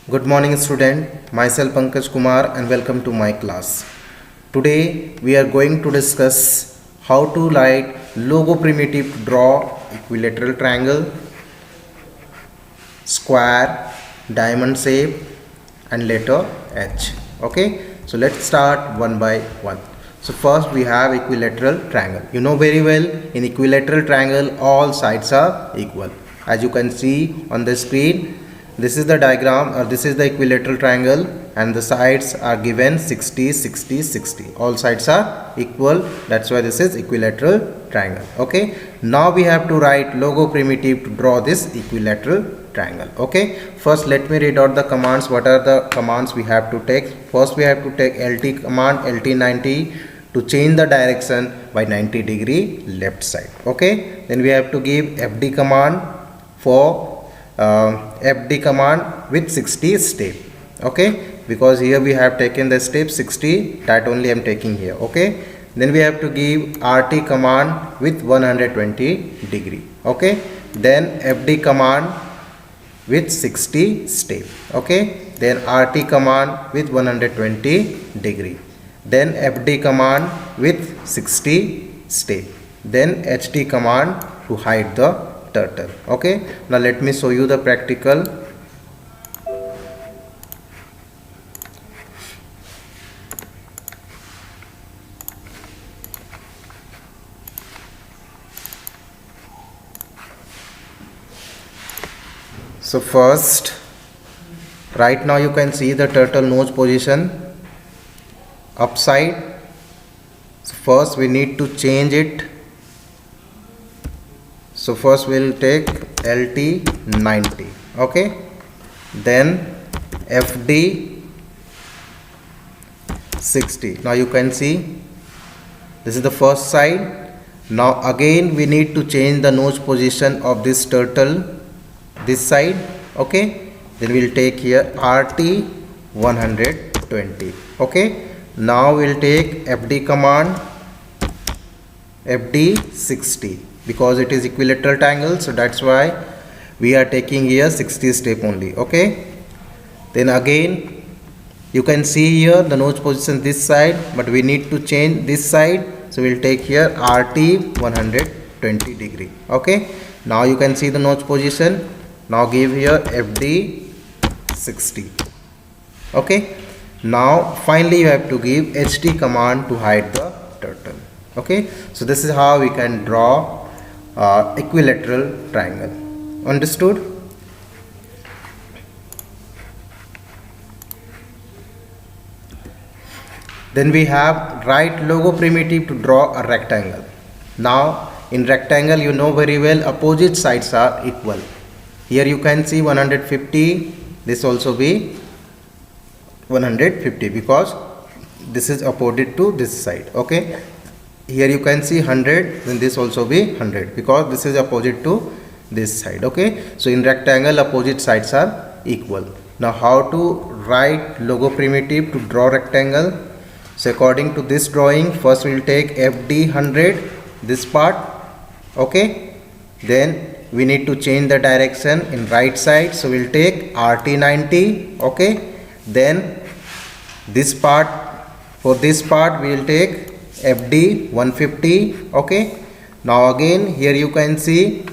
Good morning student, myself Pankaj Kumar and welcome to my class. Today we are going to discuss how to write logo primitive to draw equilateral triangle, square, diamond shape and letter H. Okay, so let's start one by one. So first we have equilateral triangle. You know very well, in equilateral triangle all sides are equal. As you can see on the screen, this is the diagram, or this is the equilateral triangle, and the sides are given 60 60 60. All sides are equal, that's why this is equilateral triangle. Okay, now we have to write logo primitive to draw this equilateral triangle. Okay, first let me read out the commands. What are the commands we have to take? First we have to take LT command, LT90, to change the direction by 90-degree left side. Okay, then we have to give FD command for FD command with 60 step. Okay, because here we have taken the step 60, that only I am taking here. Okay, then we have to give RT command with 120 degree. Okay, then FD command with 60 step. Okay, then RT command with 120 degree, then FD command with 60 step, then HT command to hide the turtle. Okay, now let me show you the practical. So first, right now you can see the turtle nose position upside. So first we need to change it. So first we will take LT90. Okay, then FD 60. Now you can see this is the first side. Now again we need to change the nose position of this turtle this side. Okay, then we will take here RT 120. Okay, now we will take FD command, FD 60, because it is equilateral triangle, so that's why we are taking here 60 step only. Okay, then again you can see here the nose position this side, but we need to change this side, so we'll take here RT 120 degree. Okay, now you can see the nose position. Now give here FD 60. Okay, now finally you have to give HT command to hide the turtle. Okay, so this is how we can draw equilateral triangle. Understood? Then we have write logo primitive to draw a rectangle. Now in rectangle, you know very well, opposite sides are equal. Here you can see 150, this also be 150 because this is opposite to this side. Okay, here you can see 100, then this also be 100 because this is opposite to this side. Okay, so in rectangle opposite sides are equal. Now how to write logo primitive to draw rectangle? So according to this drawing, first we will take FD 100, this part. Okay, then we need to change the direction in right side, so we'll take RT 90. Okay, then this part, for this part we will take FD 150. Okay, now again here you can see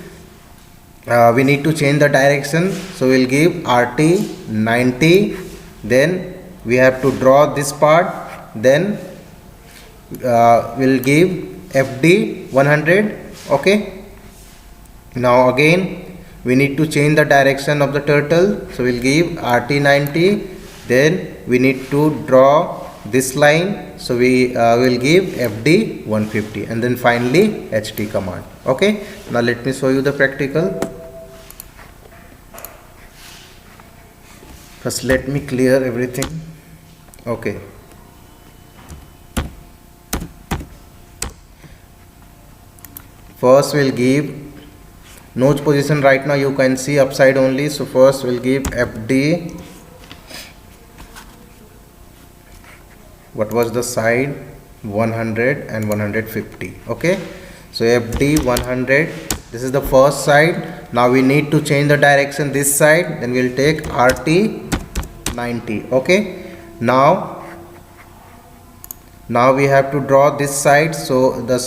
we need to change the direction, so we'll give RT 90, then we have to draw this part, then we'll give FD 100. Okay, now again we need to change the direction of the turtle, so we'll give RT 90, then we need to draw this line, so we will give FD 150, and then finally HT command. Okay, now let me show you the practical. First let me clear everything. Okay, first we'll give nose position. Right now you can see upside only, so first we'll give FD, what was the side, 100 and 150. Okay, so FD 100, this is the first side. Now we need to change the direction this side, then we'll take RT 90. Okay, now we have to draw this side. So the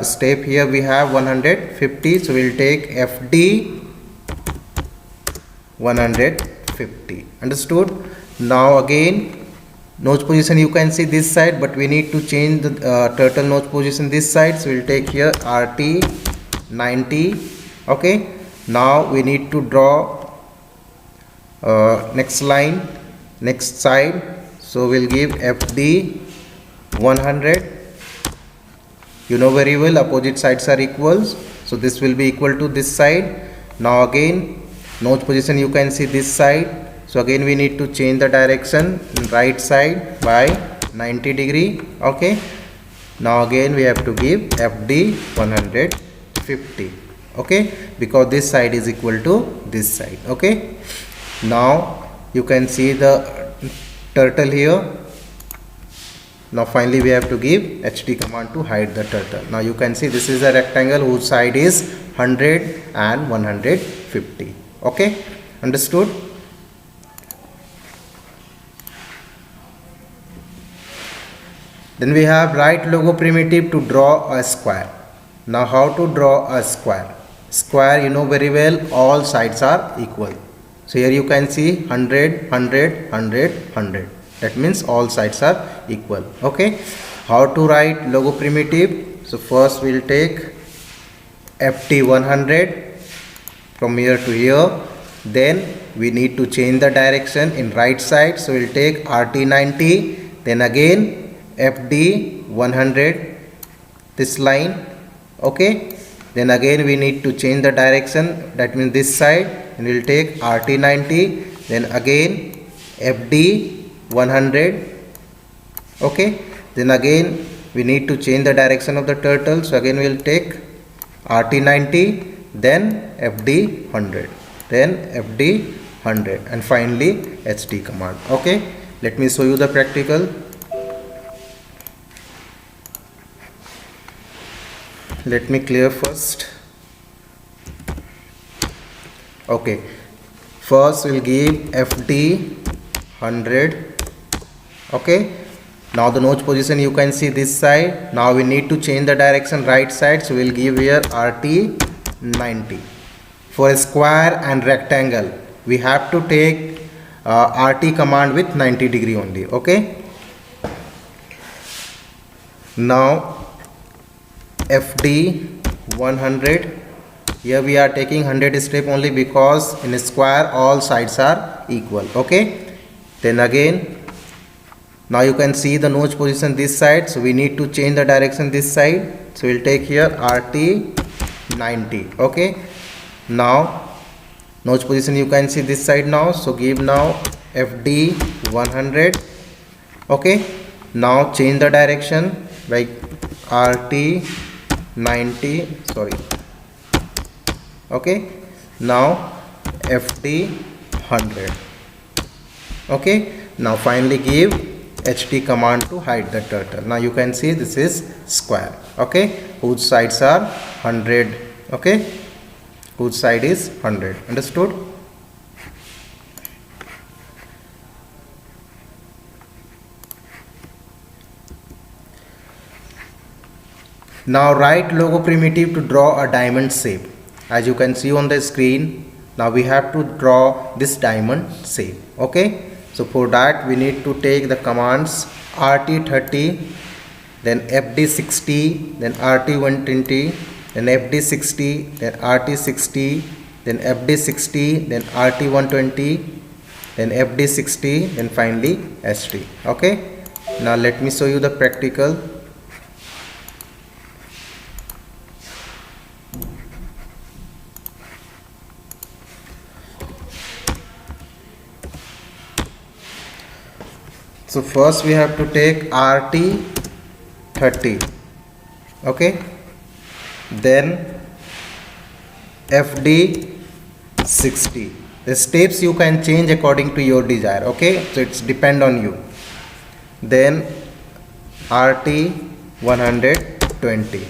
step here we have 150, so we'll take FD 150. Understood? Now again, nose position you can see this side, but we need to change the turtle nose position this side, so we'll take here RT 90. Okay, now we need to draw next line, next side, so we'll give FD 100. You know very well opposite sides are equals, so this will be equal to this side. Now again, nose position you can see this side, so again we need to change the direction in right side by 90 degree. Okay, now again we have to give FD 150. Okay, because this side is equal to this side. Okay, now you can see the turtle here. Now finally we have to give HT command to hide the turtle. Now you can see this is a rectangle whose side is 100 and 150. Okay, understood? Then we have write logo primitive to draw a square. Now how to draw a square? Square, you know very well, all sides are equal. So here you can see 100, 100, 100, 100. That means all sides are equal. Okay, how to write logo primitive? So first we'll take FT 100 from here to here. Then we need to change the direction in right side, so we'll take RT 90. Then again FD 100, this line. Okay, then again we need to change the direction, that means this side, and we'll take RT 90. Then again FD 100. Okay, then again we need to change the direction of the turtle, so again we'll take RT 90, then FD 100, then FD 100, and finally HT command. Okay, let me show you the practical. Let me clear first. Okay, first we'll give FD 100. Okay, now the nose position you can see this side. Now we need to change the direction right side, so we'll give here RT 90. For a square and rectangle we have to take RT command with 90 degree only. Okay, now FD 100, here we are taking 100 step only because in a square all sides are equal. Okay, then again, now you can see the nose position this side, so we need to change the direction this side, so we'll take here RT 90. Okay, now nose position you can see this side now, so give now FD 100. Okay, now change the direction by RT 90, sorry. Okay, now FD 100. Okay, now finally give HT command to hide the turtle. Now you can see this is square. Okay, whose sides are 100. Okay, whose side is 100. Understood? Now write logo primitive to draw a diamond shape. As you can see on the screen, now we have to draw this diamond shape. Okay, so for that we need to take the commands RT 30, then FD 60, then RT 120, then FD 60, then RT 60, then FD 60, then RT 120, then FD 60, then finally HT. Okay, now let me show you the practical. So first we have to take RT 30. Okay, then FD 60. The steps you can change according to your desire. Okay, so it's depend on you. Then RT 120.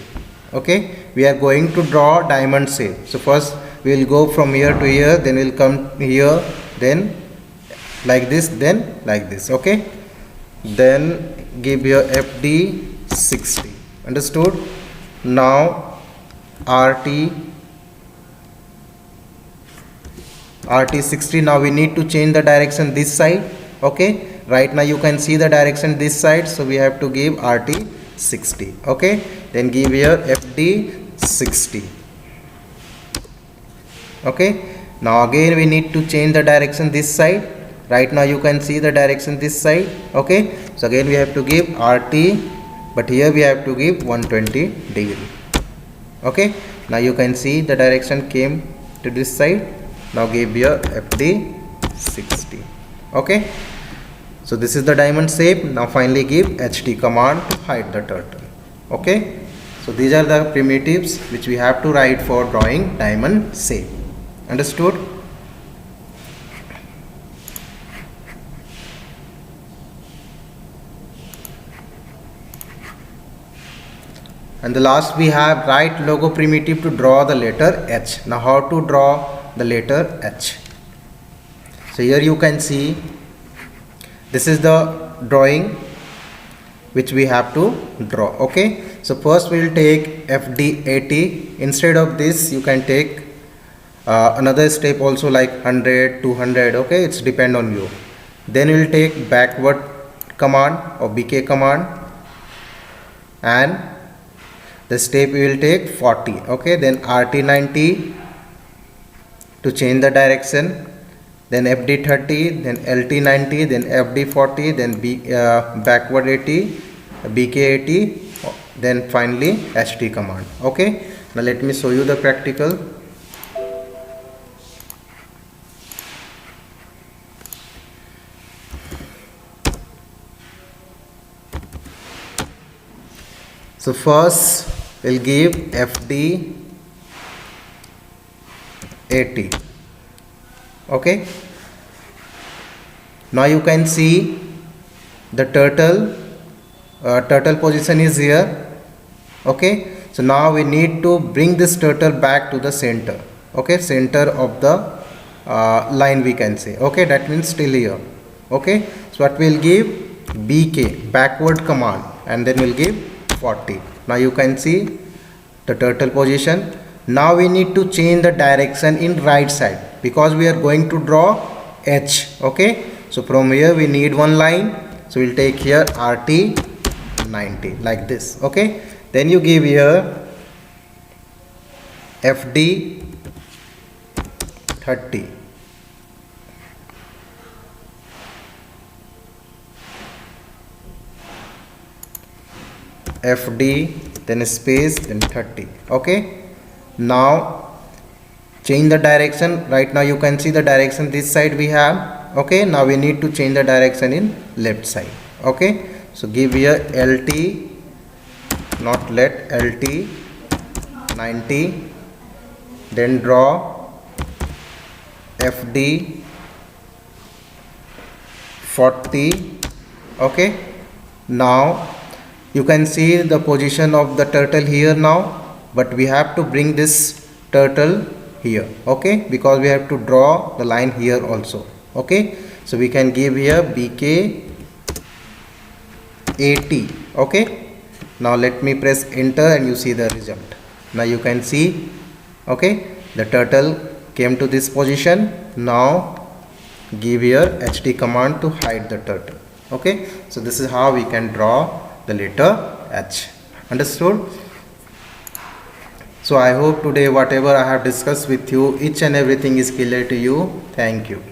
Okay, we are going to draw diamond shape. So first we will go from here to here, then we'll come here, then like this, then like this. Okay, then give your FD 60. Understood? Now RT 60. Now we need to change the direction this side. Okay, right now you can see the direction this side, so we have to give RT 60. Okay, then give here FD 60. Okay, now again we need to change the direction this side. Right now you can see the direction this side. Okay, so again we have to give RT, but here we have to give 120 degree. Okay, now you can see the direction came to this side. Now give your FD 60. Okay, so this is the diamond shape. Now finally give HT command to hide the turtle. Okay, so these are the primitives which we have to write for drawing diamond shape. Understood? And the last we have write logo primitive to draw the letter H. Now how to draw the letter H? So here you can see this is the drawing which we have to draw. Okay, so first we will take FD 80. Instead of this you can take another step also like 100, 200. Okay, it's depend on you. Then we will take backward command or BK command, and the step we will take 40. Okay, then RT 90 to change the direction, then FD 30, then LT 90, then FD 40, then backward 80, BK 80, then finally HT command. Okay, now let me show you the practical. So first we'll give FD 80. Okay, now you can see the turtle position is here. Okay, so now we need to bring this turtle back to the center. Okay, center of the line we can say. Okay, that means still here. Okay, so what we'll give BK backward command, and then we'll give 40. Now you can see the turtle position. Now we need to change the direction in right side because we are going to draw H. Okay, so from here we need one line, so we'll take here RT 90 like this. Okay, then you give here FD 30. FD, then space, then 30. Okay, now change the direction. Right now you can see the direction this side we have. Okay, now we need to change the direction in left side. Okay, so give here LT, not let, LT 90, then draw FD 40. Okay, now you can see the position of the turtle here now, but we have to bring this turtle here. Okay, because we have to draw the line here also. Okay, so we can give here BK 80. Okay, now let me press enter and you see the result. Now you can see, okay, the turtle came to this position. Now give here HT command to hide the turtle. Okay, so this is how we can draw the letter H. Understood? So I hope today whatever I have discussed with you, each and everything is clear to you. Thank you.